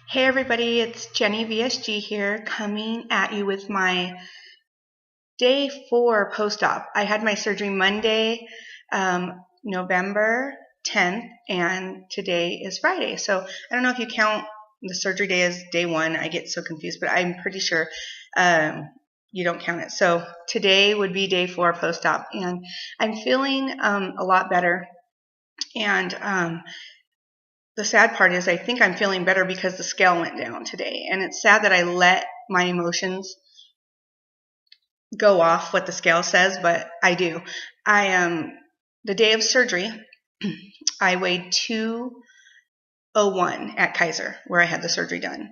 Hey everybody, it's Jenny VSG here coming at you with my day 4 post-op. I had my surgery Monday, November 10th, and today is Friday. So I don't know if you count the surgery day as day 1. I get so confused, but I'm pretty sure you don't count it. So today would be day 4 post-op, and I'm feeling a lot better. And the sad part is I think I'm feeling better because the scale went down today. And it's sad that I let my emotions go off what the scale says, but I do. The day of surgery, I weighed 201 at Kaiser, where I had the surgery done.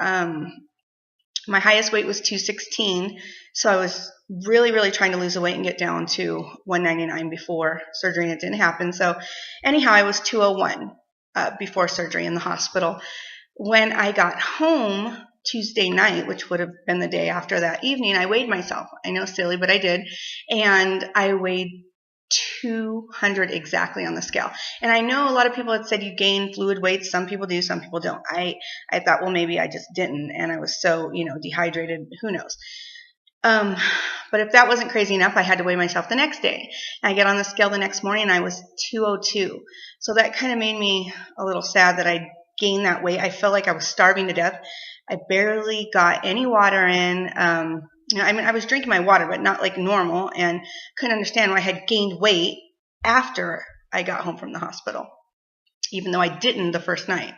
My highest weight was 216, so I was really trying to lose the weight and get down to 199 before surgery, and it didn't happen. So anyhow, I was 201. Before surgery in the hospital. When I got home Tuesday night, which would have been the day after that evening, I weighed myself. I know, silly, but I did. And I weighed 200 exactly on the scale. And I know a lot of people had said you gain fluid weight. Some people do, some people don't. I thought, well, maybe I just didn't. And I was so, dehydrated. Who knows? But if that wasn't crazy enough, I had to weigh myself the next day. And I get on the scale the next morning and I was 202. So that kind of made me a little sad that I gained that weight. I felt like I was starving to death. I barely got any water in. I was drinking my water, but not like normal, and couldn't understand why I had gained weight after I got home from the hospital, even though I didn't the first night.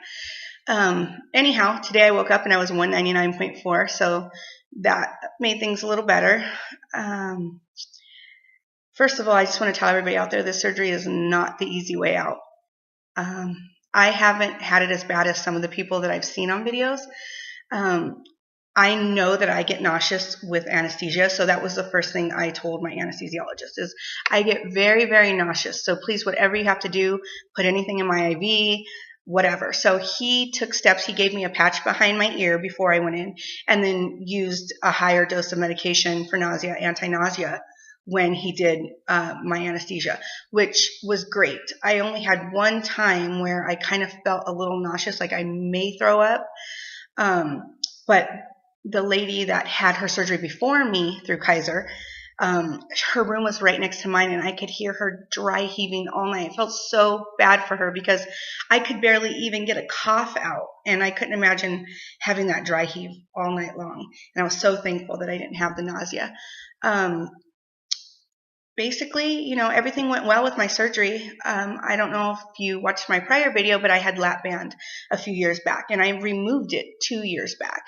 Anyhow, today I woke up and I was 199.4, so that made things a little better. First of all, I just want to tell everybody out there, this surgery is not the easy way out. I haven't had it as bad as some of the people that I've seen on videos. I know that I get nauseous with anesthesia, so that was the first thing I told my anesthesiologist is I get very nauseous. So please, whatever you have to do, put anything in my IV, whatever. So he took steps. He gave me a patch behind my ear before I went in, and then used a higher dose of medication for nausea, anti-nausea, when he did my anesthesia, which was great. I only had one time where I kind of felt a little nauseous, like I may throw up. But the lady that had her surgery before me through Kaiser, her room was right next to mine, and I could hear her dry heaving all night. I felt so bad for her because I could barely even get a cough out, and I couldn't imagine having that dry heave all night long. And I was so thankful that I didn't have the nausea. Basically, everything went well with my surgery. I don't know if you watched my prior video, but I had lap band a few years back, and I removed it 2 years back.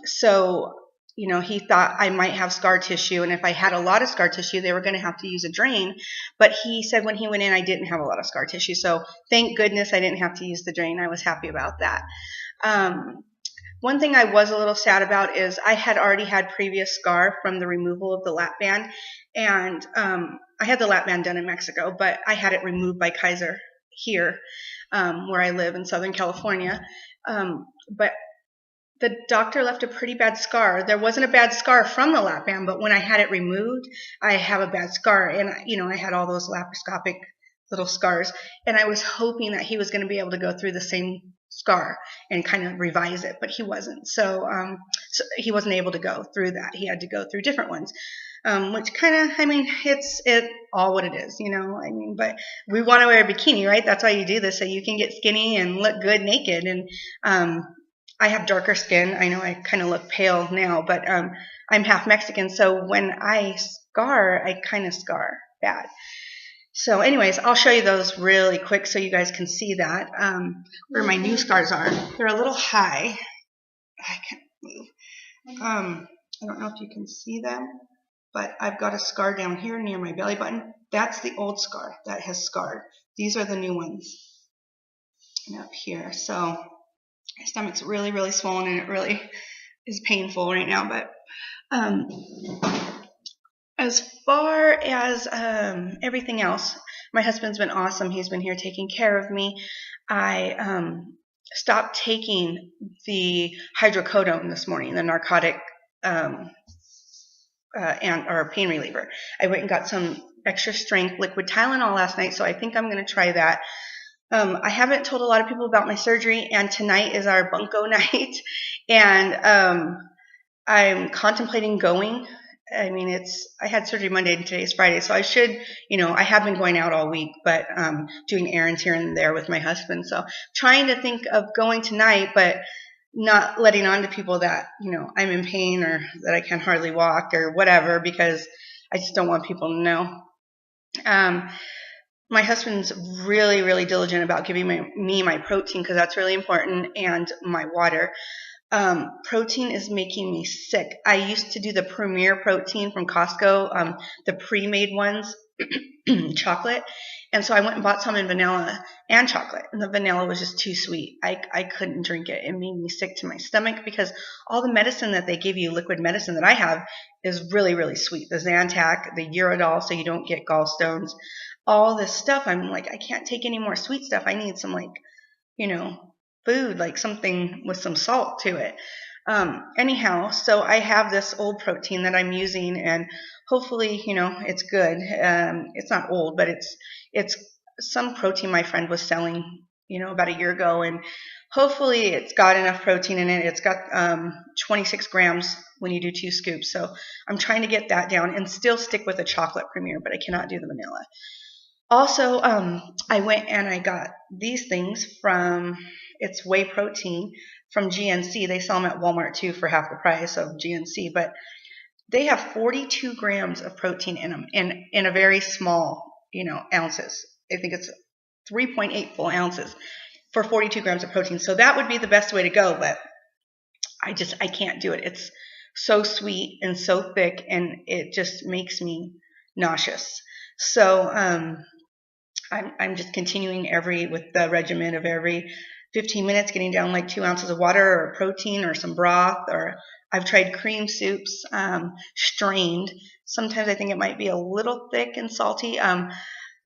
So he thought I might have scar tissue, and if I had a lot of scar tissue, they were going to have to use a drain. But he said when he went in, I didn't have a lot of scar tissue. So thank goodness I didn't have to use the drain. I was happy about that. One thing I was a little sad about is I had already had previous scar from the removal of the lap band, and I had the lap band done in Mexico, but I had it removed by Kaiser here, where I live in Southern California. But the doctor left a pretty bad scar. There wasn't a bad scar from the lap band, but when I had it removed, I have a bad scar, and I had all those laparoscopic little scars, and I was hoping that he was going to be able to go through the same scar and kind of revise it, but he wasn't. So he wasn't able to go through that. He had to go through different ones, which kind of, it's all what it is, but we want to wear a bikini, right? That's why you do this, so you can get skinny and look good naked. And I have darker skin. I know I kind of look pale now, but I'm half Mexican, so when I scar, I kind of scar bad. So anyways, I'll show you those really quick so you guys can see that, where my new scars are. They're a little high. I can't move. I don't know if you can see them, but I've got a scar down here near my belly button. That's the old scar that has scarred. These are the new ones. And up here. So my stomach's really swollen, and it really is painful right now. But as far as everything else, my husband's been awesome. He's been here taking care of me. I stopped taking the hydrocodone this morning, the narcotic or pain reliever. I went and got some extra strength liquid Tylenol last night, so I think I'm going to try that. I haven't told a lot of people about my surgery, and tonight is our bunko night, and I'm contemplating going. I mean, I had surgery Monday and today's Friday, so I should, I have been going out all week, but doing errands here and there with my husband. So trying to think of going tonight, but not letting on to people that, I'm in pain or that I can hardly walk or whatever, because I just don't want people to know. My husband's really, really diligent about giving me my protein, because that's really important, and my water. Protein is making me sick. I used to do the Premier protein from Costco, the pre-made ones, chocolate. And so I went and bought some in vanilla and chocolate, and the vanilla was just too sweet. I couldn't drink it. It made me sick to my stomach, because all the medicine that they give you, liquid medicine that I have, is really, really sweet. The Zantac, the Uridol, so you don't get gallstones, all this stuff. I'm like, I can't take any more sweet stuff. I need some, food, like something with some salt to it. Anyhow, so I have this old protein that I'm using, and hopefully, it's good. It's not old, but it's some protein my friend was selling, about a year ago, and hopefully it's got enough protein in it. It's got 26 grams when you do 2 scoops. So I'm trying to get that down and still stick with the chocolate Premier, but I cannot do the vanilla. Also, I went and I got these things from, it's whey protein from GNC. They sell them at Walmart too for half the price of GNC, but they have 42 grams of protein in them, in a very small, ounces. I think it's 3.8 full ounces for 42 grams of protein. So that would be the best way to go, but I can't do it. It's so sweet and so thick, and it just makes me nauseous. So I'm just continuing with the regimen of every 15 minutes getting down like 2 ounces of water or protein or some broth, or I've tried cream soups, strained. Sometimes I think it might be a little thick and salty.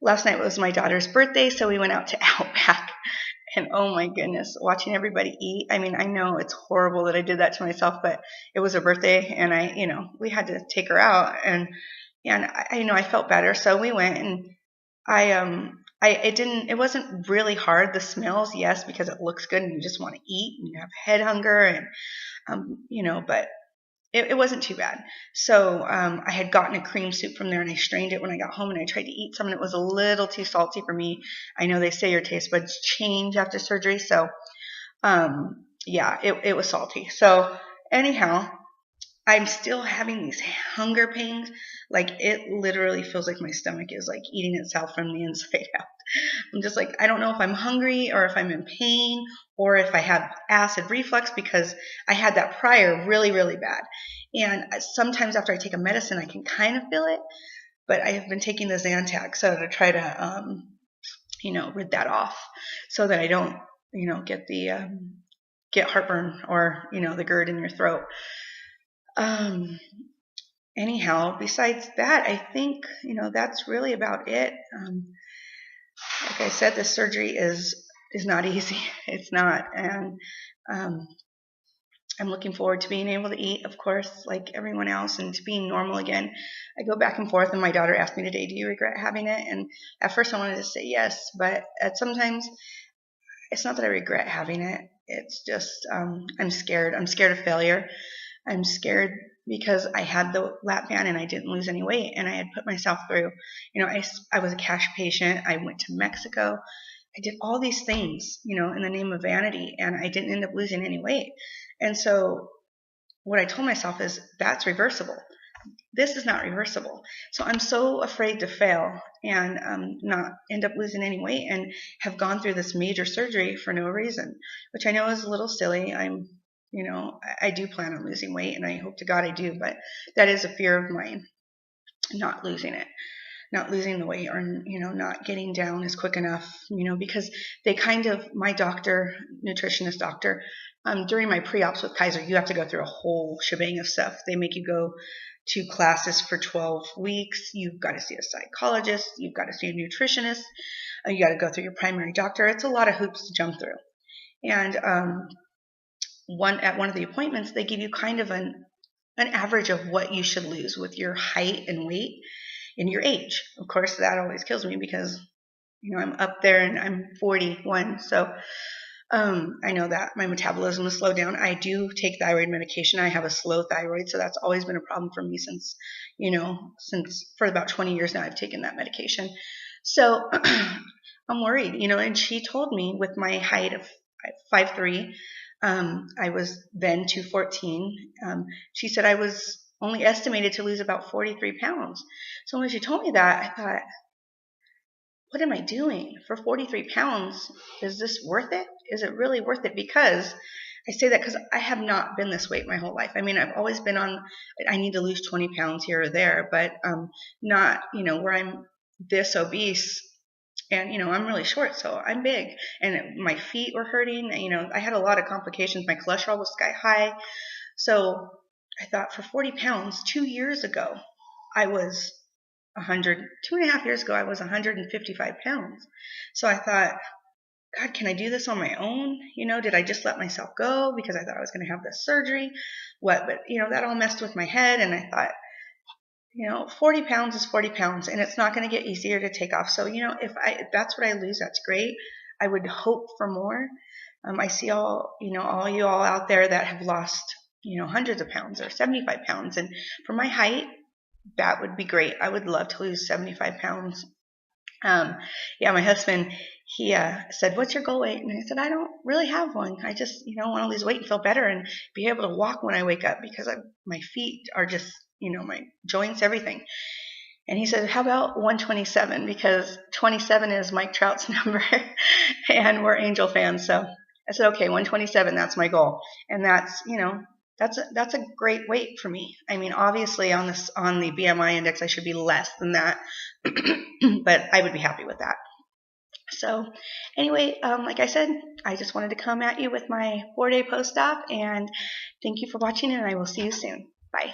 Last night was my daughter's birthday, so we went out to Outback, and oh my goodness, watching everybody eat. I mean, I know it's horrible that I did that to myself, but it was her birthday, and we had to take her out, and I felt better, so we went, and it wasn't really hard. The smells, yes, because it looks good and you just want to eat and you have head hunger, and but it wasn't too bad. So I had gotten a cream soup from there, and I strained it when I got home, and I tried to eat some, and it was a little too salty for me. I know they say your taste buds change after surgery, so yeah, it was salty. So anyhow, I'm still having these hunger pains. Like, it literally feels like my stomach is like eating itself from the inside out. I'm just like, I don't know if I'm hungry or if I'm in pain or if I have acid reflux, because I had that prior really, really bad. And sometimes after I take a medicine, I can kind of feel it, but I have been taking the Zantac so to try to, rid that off, so that I don't, get heartburn or, the GERD in your throat. Anyhow, besides that, I think, that's really about it. Like I said, the surgery is not easy. It's not. And I'm looking forward to being able to eat, of course, like everyone else, and to being normal again. I go back and forth, and my daughter asked me today, do you regret having it? And at first I wanted to say yes, but sometimes it's not that I regret having it. It's just I'm scared. I'm scared of failure. I'm scared because I had the lap band and I didn't lose any weight, and I had put myself through, I was a cash patient. I went to Mexico. I did all these things, in the name of vanity, and I didn't end up losing any weight. And so what I told myself is, that's reversible. This is not reversible. So I'm so afraid to fail and not end up losing any weight, and have gone through this major surgery for no reason, which I know is a little silly. I do plan on losing weight, and I hope to God I do, but that is a fear of mine, not losing the weight, or, not getting down as quick enough, because they my doctor, nutritionist doctor, during my pre-ops with Kaiser, you have to go through a whole shebang of stuff. They make you go to classes for 12 weeks. You've got to see a psychologist. You've got to see a nutritionist. You got to go through your primary doctor. It's a lot of hoops to jump through. And at one of the appointments, they give you kind of an average of what you should lose with your height and weight and your age. Of course, that always kills me, because I'm up there and I'm 41. So I know that my metabolism is slowed down. I do take thyroid medication. I have a slow thyroid, so that's always been a problem for me since for about 20 years now I've taken that medication. So I'm worried, and she told me with my height of 5'3", I was then 214. She said I was only estimated to lose about 43 pounds. So when she told me that, I thought, what am I doing for 43 pounds? Is this worth it? Is it really worth it? Because I say that because I have not been this weight my whole life. I mean, I've always been I need to lose 20 pounds here or there, but not, where I'm this obese and, I'm really short, so I'm big and my feet were hurting. I had a lot of complications. My cholesterol was sky high. So I thought for 40 pounds, 2 years ago, I was 2.5 years ago, I was 155 pounds. So I thought, God, can I do this on my own? Did I just let myself go because I thought I was going to have this surgery? What? But, that all messed with my head. And I thought, 40 pounds is 40 pounds and it's not going to get easier to take off. So, if that's what I lose, that's great. I would hope for more. I see all you all out there that have lost, hundreds of pounds or 75 pounds. And for my height, that would be great. I would love to lose 75 pounds. My husband, he said, what's your goal weight? And I said, I don't really have one. I just, want to lose weight and feel better and be able to walk when I wake up because my feet are just, my joints, everything. And he said, how about 127? Because 27 is Mike Trout's number and we're Angel fans. So I said, okay, 127, that's my goal. And that's, that's a great weight for me. I mean, obviously on the BMI index, I should be less than that, but I would be happy with that. So anyway, like I said, I just wanted to come at you with my 4-day post-op, and thank you for watching, and I will see you soon. Bye.